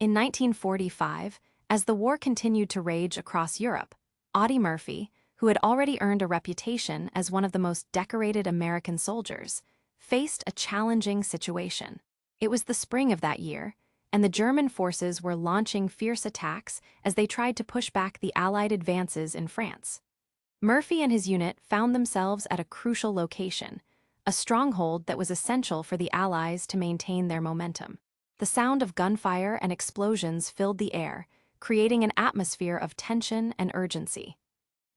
In 1945, as the war continued to rage across Europe, Audie Murphy, who had already earned a reputation as one of the most decorated American soldiers, faced a challenging situation. It was the spring of that year, and the German forces were launching fierce attacks as they tried to push back the Allied advances in France. Murphy and his unit found themselves at a crucial location, a stronghold that was essential for the Allies to maintain their momentum. The sound of gunfire and explosions filled the air, creating an atmosphere of tension and urgency.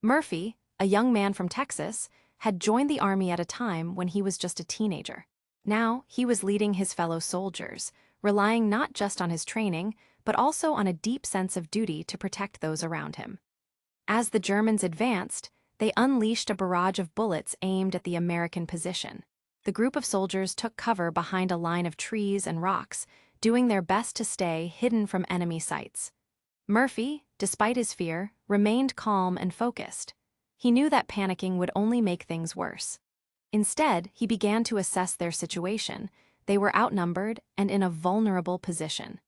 Murphy, a young man from Texas, had joined the army at a time when he was just a teenager. Now, he was leading his fellow soldiers, relying not just on his training, but also on a deep sense of duty to protect those around him. As the Germans advanced, they unleashed a barrage of bullets aimed at the American position. The group of soldiers took cover behind a line of trees and rocks, doing their best to stay hidden from enemy sights. Murphy, despite his fear, remained calm and focused. He knew that panicking would only make things worse. Instead, he began to assess their situation. They were outnumbered and in a vulnerable position.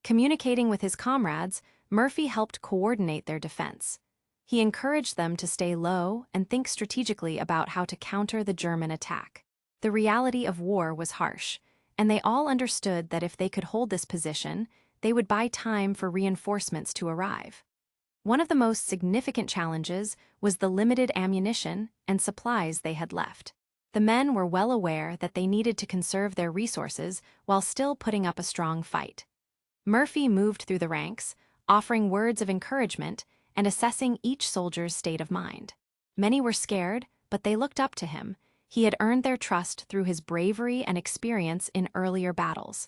Communicating with his comrades, Murphy helped coordinate their defense. He encouraged them to stay low and think strategically about how to counter the German attack. The reality of war was harsh, and they all understood that if they could hold this position, they would buy time for reinforcements to arrive. One of the most significant challenges was the limited ammunition and supplies they had left. The men were well aware that they needed to conserve their resources while still putting up a strong fight. Murphy moved through the ranks, offering words of encouragement and assessing each soldier's state of mind. Many were scared, but they looked up to him. He had earned their trust through his bravery and experience in earlier battles.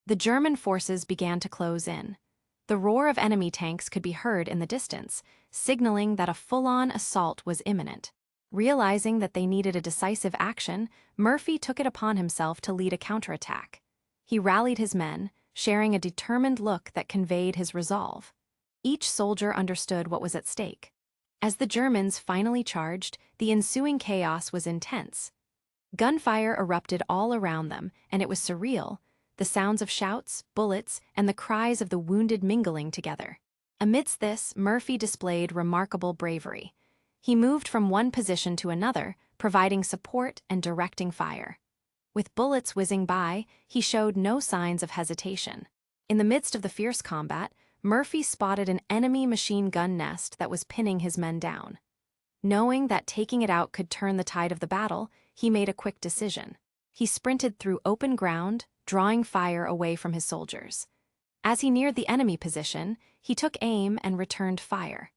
The German forces began to close in. The roar of enemy tanks could be heard in the distance, signaling that a full-on assault was imminent. Realizing that they needed a decisive action, Murphy took it upon himself to lead a counterattack. He rallied his men, sharing a determined look that conveyed his resolve. Each soldier understood what was at stake. As the Germans finally charged, the ensuing chaos was intense. Gunfire erupted all around them, and it was surreal, the sounds of shouts, bullets, and the cries of the wounded mingling together. Amidst this, Murphy displayed remarkable bravery. He moved from one position to another, providing support and directing fire. With bullets whizzing by, he showed no signs of hesitation. In the midst of the fierce combat, Murphy spotted an enemy machine gun nest that was pinning his men down. Knowing that taking it out could turn the tide of the battle, he made a quick decision. He sprinted through open ground, drawing fire away from his soldiers. As he neared the enemy position, he took aim and returned fire.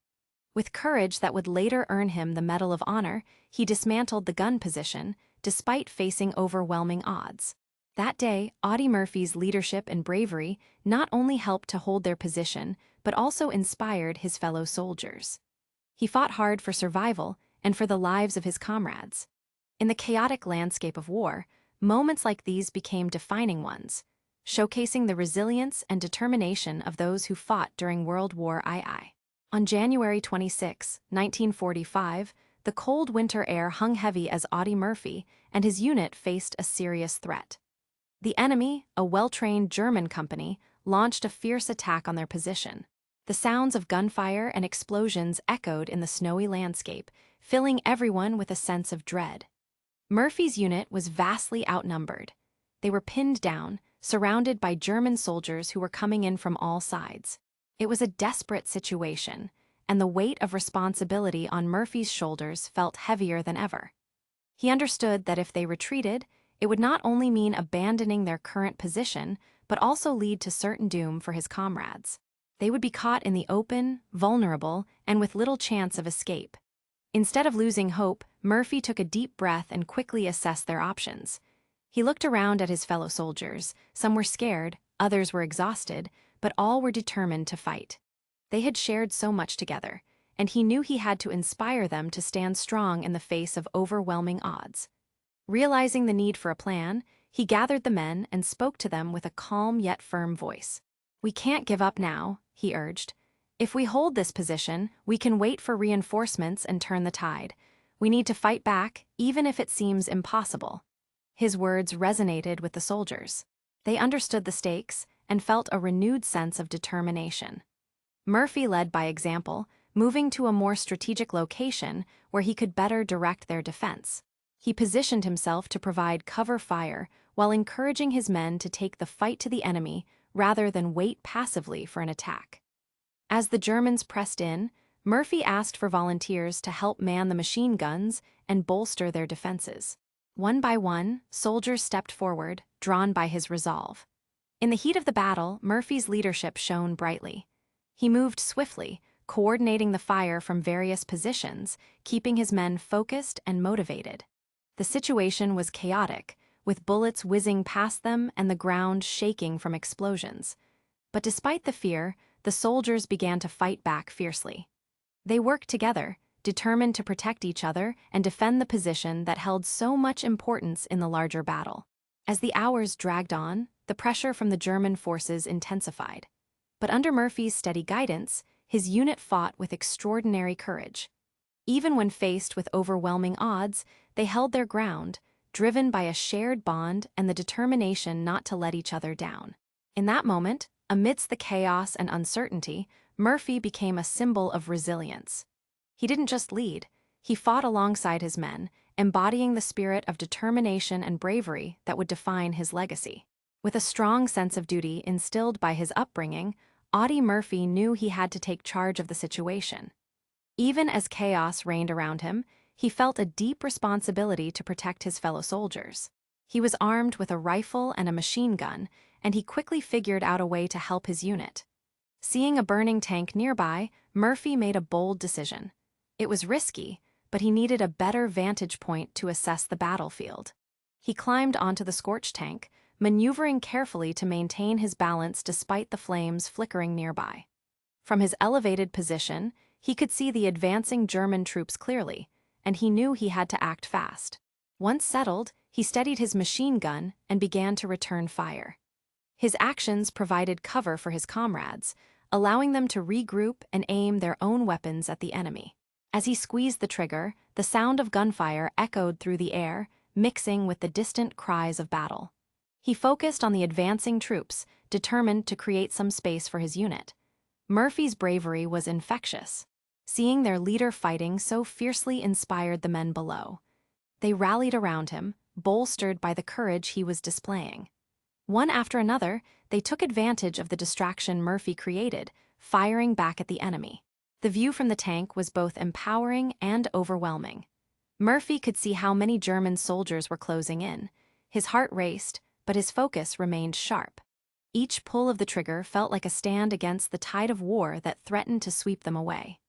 With courage that would later earn him the Medal of Honor, he dismantled the gun position, despite facing overwhelming odds. That day, Audie Murphy's leadership and bravery not only helped to hold their position, but also inspired his fellow soldiers. He fought hard for survival and for the lives of his comrades. In the chaotic landscape of war, moments like these became defining ones, showcasing the resilience and determination of those who fought during World War II. On January 26, 1945, the cold winter air hung heavy as Audie Murphy and his unit faced a serious threat. The enemy, a well-trained German company, launched a fierce attack on their position. The sounds of gunfire and explosions echoed in the snowy landscape, filling everyone with a sense of dread. Murphy's unit was vastly outnumbered. They were pinned down, surrounded by German soldiers who were coming in from all sides. It was a desperate situation, and the weight of responsibility on Murphy's shoulders felt heavier than ever. He understood that if they retreated, it would not only mean abandoning their current position, but also lead to certain doom for his comrades. They would be caught in the open, vulnerable, and with little chance of escape. Instead of losing hope, Murphy took a deep breath and quickly assessed their options. He looked around at his fellow soldiers. Some were scared, others were exhausted, but all were determined to fight. They had shared so much together, and he knew he had to inspire them to stand strong in the face of overwhelming odds. Realizing the need for a plan, he gathered the men and spoke to them with a calm yet firm voice. "We can't give up now," he urged. "If we hold this position, we can wait for reinforcements and turn the tide. We need to fight back, even if it seems impossible." His words resonated with the soldiers. They understood the stakes, and felt a renewed sense of determination. Murphy led by example, moving to a more strategic location where he could better direct their defense. He positioned himself to provide cover fire while encouraging his men to take the fight to the enemy rather than wait passively for an attack. As the Germans pressed in, Murphy asked for volunteers to help man the machine guns and bolster their defenses. One by one, soldiers stepped forward, drawn by his resolve. In the heat of the battle, Murphy's leadership shone brightly. He moved swiftly, coordinating the fire from various positions, keeping his men focused and motivated. The situation was chaotic, with bullets whizzing past them and the ground shaking from explosions. But despite the fear, the soldiers began to fight back fiercely. They worked together, determined to protect each other and defend the position that held so much importance in the larger battle. As the hours dragged on, the pressure from the German forces intensified. But under Murphy's steady guidance, his unit fought with extraordinary courage. Even when faced with overwhelming odds, they held their ground, driven by a shared bond and the determination not to let each other down. In that moment, amidst the chaos and uncertainty, Murphy became a symbol of resilience. He didn't just lead, he fought alongside his men, embodying the spirit of determination and bravery that would define his legacy. With a strong sense of duty instilled by his upbringing, Audie Murphy knew he had to take charge of the situation. Even as chaos reigned around him, he felt a deep responsibility to protect his fellow soldiers. He was armed with a rifle and a machine gun, and he quickly figured out a way to help his unit. Seeing a burning tank nearby, Murphy made a bold decision. It was risky, but he needed a better vantage point to assess the battlefield. He climbed onto the scorched tank, maneuvering carefully to maintain his balance despite the flames flickering nearby. From his elevated position, he could see the advancing German troops clearly, and he knew he had to act fast. Once settled, he steadied his machine gun and began to return fire. His actions provided cover for his comrades, allowing them to regroup and aim their own weapons at the enemy. As he squeezed the trigger, the sound of gunfire echoed through the air, mixing with the distant cries of battle. He focused on the advancing troops, determined to create some space for his unit. Murphy's bravery was infectious. Seeing their leader fighting so fiercely inspired the men below. They rallied around him, bolstered by the courage he was displaying. One after another, they took advantage of the distraction Murphy created, firing back at the enemy. The view from the tank was both empowering and overwhelming. Murphy could see how many German soldiers were closing in. His heart raced, but his focus remained sharp. Each pull of the trigger felt like a stand against the tide of war that threatened to sweep them away.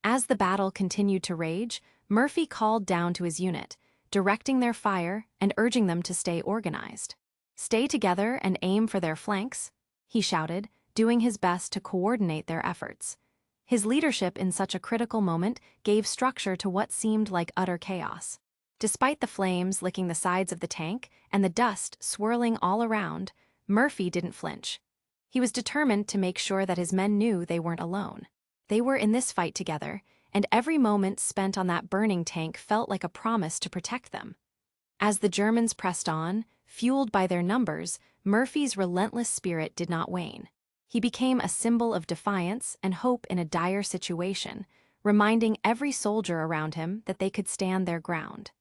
As the battle continued to rage, Murphy called down to his unit, directing their fire and urging them to stay organized. "Stay together and aim for their flanks," he shouted, doing his best to coordinate their efforts. His leadership in such a critical moment gave structure to what seemed like utter chaos. Despite the flames licking the sides of the tank and the dust swirling all around, Murphy didn't flinch. He was determined to make sure that his men knew they weren't alone. They were in this fight together, and every moment spent on that burning tank felt like a promise to protect them. As the Germans pressed on, fueled by their numbers, Murphy's relentless spirit did not wane. He became a symbol of defiance and hope in a dire situation, reminding every soldier around him that they could stand their ground.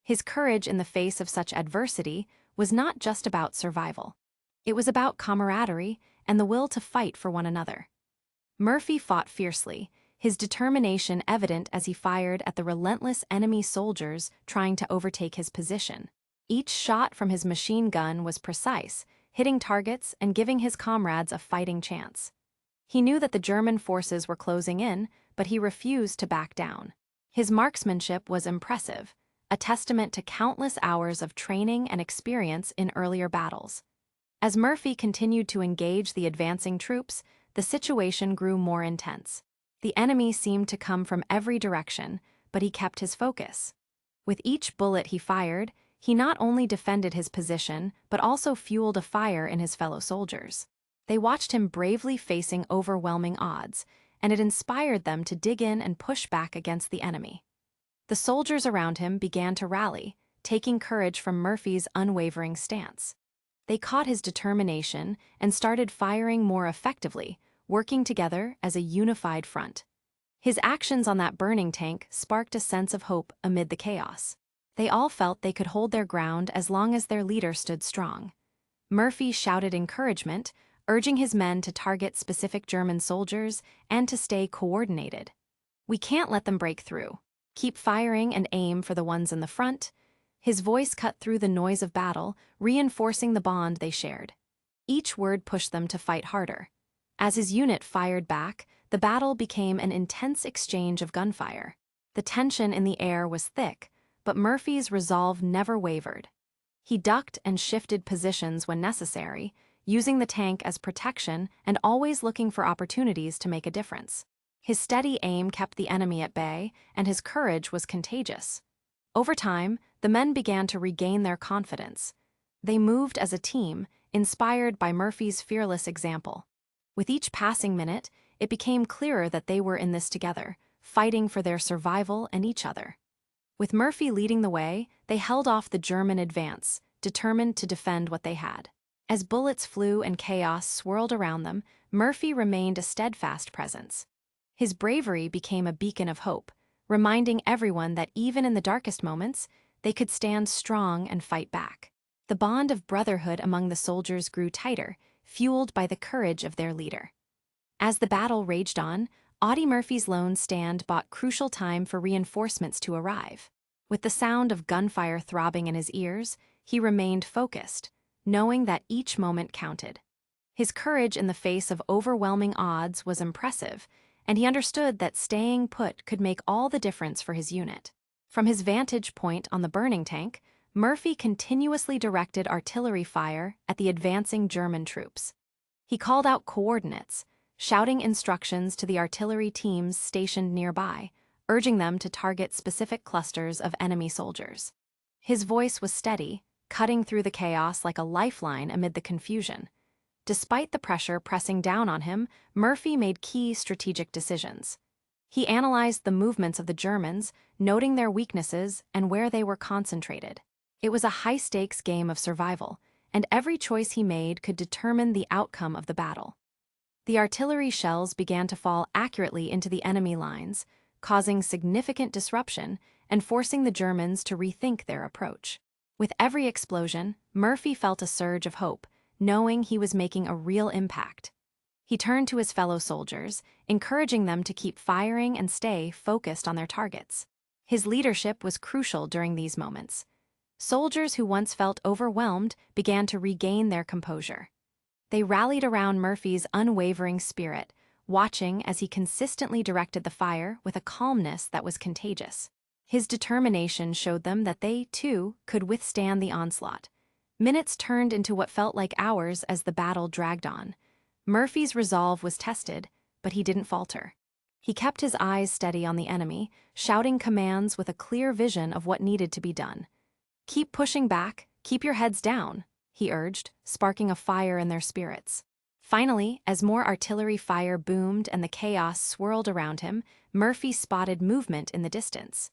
His courage in the face of such adversity was not just about survival. It was about camaraderie and the will to fight for one another. Murphy fought fiercely, his determination evident as he fired at the relentless enemy soldiers trying to overtake his position. Each shot from his machine gun was precise, hitting targets and giving his comrades a fighting chance. He knew that the German forces were closing in, but he refused to back down. His marksmanship was impressive, a testament to countless hours of training and experience in earlier battles. As Murphy continued to engage the advancing troops, the situation grew more intense. The enemy seemed to come from every direction, but he kept his focus. With each bullet he fired, he not only defended his position, but also fueled a fire in his fellow soldiers. They watched him bravely facing overwhelming odds, and it inspired them to dig in and push back against the enemy. The soldiers around him began to rally, taking courage from Murphy's unwavering stance. They caught his determination and started firing more effectively, working together as a unified front. His actions on that burning tank sparked a sense of hope amid the chaos. They all felt they could hold their ground as long as their leader stood strong. Murphy shouted encouragement, urging his men to target specific German soldiers and to stay coordinated. "We can't let them break through. Keep firing and aim for the ones in the front." His voice cut through the noise of battle, reinforcing the bond they shared. Each word pushed them to fight harder. As his unit fired back, the battle became an intense exchange of gunfire. The tension in the air was thick, but Murphy's resolve never wavered. He ducked and shifted positions when necessary, using the tank as protection and always looking for opportunities to make a difference. His steady aim kept the enemy at bay, and his courage was contagious. Over time, the men began to regain their confidence. They moved as a team, inspired by Murphy's fearless example. With each passing minute, it became clearer that they were in this together, fighting for their survival and each other. With Murphy leading the way, they held off the German advance, determined to defend what they had. As bullets flew and chaos swirled around them, Murphy remained a steadfast presence. His bravery became a beacon of hope, reminding everyone that even in the darkest moments, they could stand strong and fight back. The bond of brotherhood among the soldiers grew tighter, fueled by the courage of their leader. As the battle raged on, Audie Murphy's lone stand bought crucial time for reinforcements to arrive. With the sound of gunfire throbbing in his ears, he remained focused, knowing that each moment counted. His courage in the face of overwhelming odds was impressive, and he understood that staying put could make all the difference for his unit. From his vantage point on the burning tank, Murphy continuously directed artillery fire at the advancing German troops. He called out coordinates, shouting instructions to the artillery teams stationed nearby, urging them to target specific clusters of enemy soldiers. His voice was steady, cutting through the chaos like a lifeline amid the confusion. Despite the pressure pressing down on him, Murphy made key strategic decisions. He analyzed the movements of the Germans, noting their weaknesses and where they were concentrated. It was a high-stakes game of survival, and every choice he made could determine the outcome of the battle. The artillery shells began to fall accurately into the enemy lines, causing significant disruption and forcing the Germans to rethink their approach. With every explosion, Murphy felt a surge of hope, knowing he was making a real impact. He turned to his fellow soldiers, encouraging them to keep firing and stay focused on their targets. His leadership was crucial during these moments. Soldiers who once felt overwhelmed began to regain their composure. They rallied around Murphy's unwavering spirit, watching as he consistently directed the fire with a calmness that was contagious. His determination showed them that they, too, could withstand the onslaught. Minutes turned into what felt like hours as the battle dragged on. Murphy's resolve was tested, but he didn't falter. He kept his eyes steady on the enemy, shouting commands with a clear vision of what needed to be done. "Keep pushing back, keep your heads down," he urged, sparking a fire in their spirits. Finally, as more artillery fire boomed and the chaos swirled around him, Murphy spotted movement in the distance.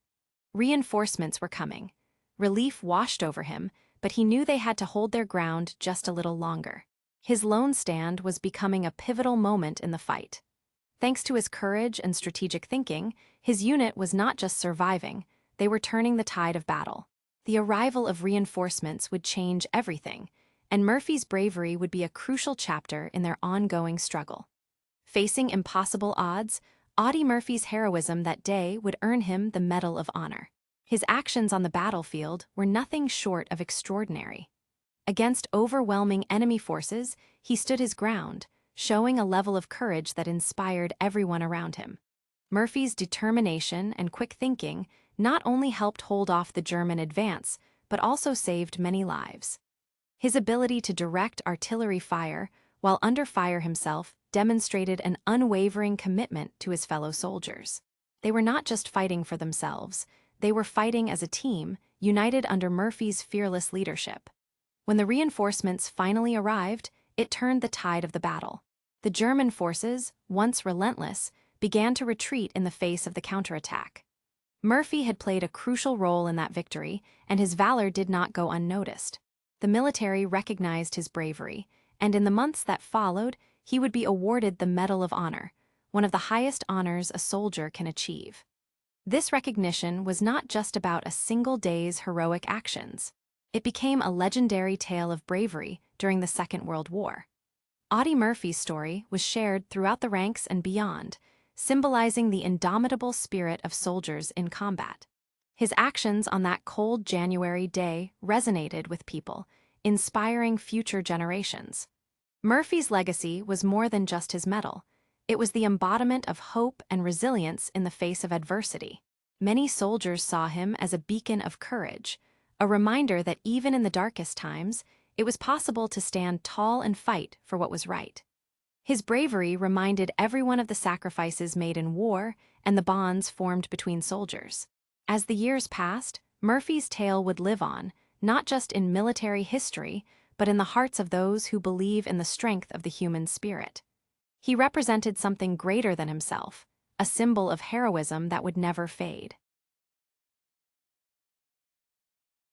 Reinforcements were coming. Relief washed over him, but he knew they had to hold their ground just a little longer. His lone stand was becoming a pivotal moment in the fight. Thanks to his courage and strategic thinking, his unit was not just surviving, they were turning the tide of battle. The arrival of reinforcements would change everything, and Murphy's bravery would be a crucial chapter in their ongoing struggle. Facing impossible odds, Audie Murphy's heroism that day would earn him the Medal of Honor. His actions on the battlefield were nothing short of extraordinary. Against overwhelming enemy forces, he stood his ground, showing a level of courage that inspired everyone around him. Murphy's determination and quick thinking not only helped hold off the German advance, but also saved many lives. His ability to direct artillery fire while under fire himself demonstrated an unwavering commitment to his fellow soldiers. They were not just fighting for themselves, they were fighting as a team, united under Murphy's fearless leadership. When the reinforcements finally arrived, it turned the tide of the battle. The German forces, once relentless, began to retreat in the face of the counterattack. Murphy had played a crucial role in that victory, and his valor did not go unnoticed. The military recognized his bravery, and in the months that followed, he would be awarded the Medal of Honor, one of the highest honors a soldier can achieve. This recognition was not just about a single day's heroic actions. It became a legendary tale of bravery during the Second World War. Audie Murphy's story was shared throughout the ranks and beyond, symbolizing the indomitable spirit of soldiers in combat. His actions on that cold January day resonated with people, inspiring future generations. Murphy's legacy was more than just his medal. It was the embodiment of hope and resilience in the face of adversity. Many soldiers saw him as a beacon of courage, a reminder that even in the darkest times, it was possible to stand tall and fight for what was right. His bravery reminded everyone of the sacrifices made in war and the bonds formed between soldiers. As the years passed, Murphy's tale would live on, not just in military history, but in the hearts of those who believe in the strength of the human spirit. He represented something greater than himself, a symbol of heroism that would never fade.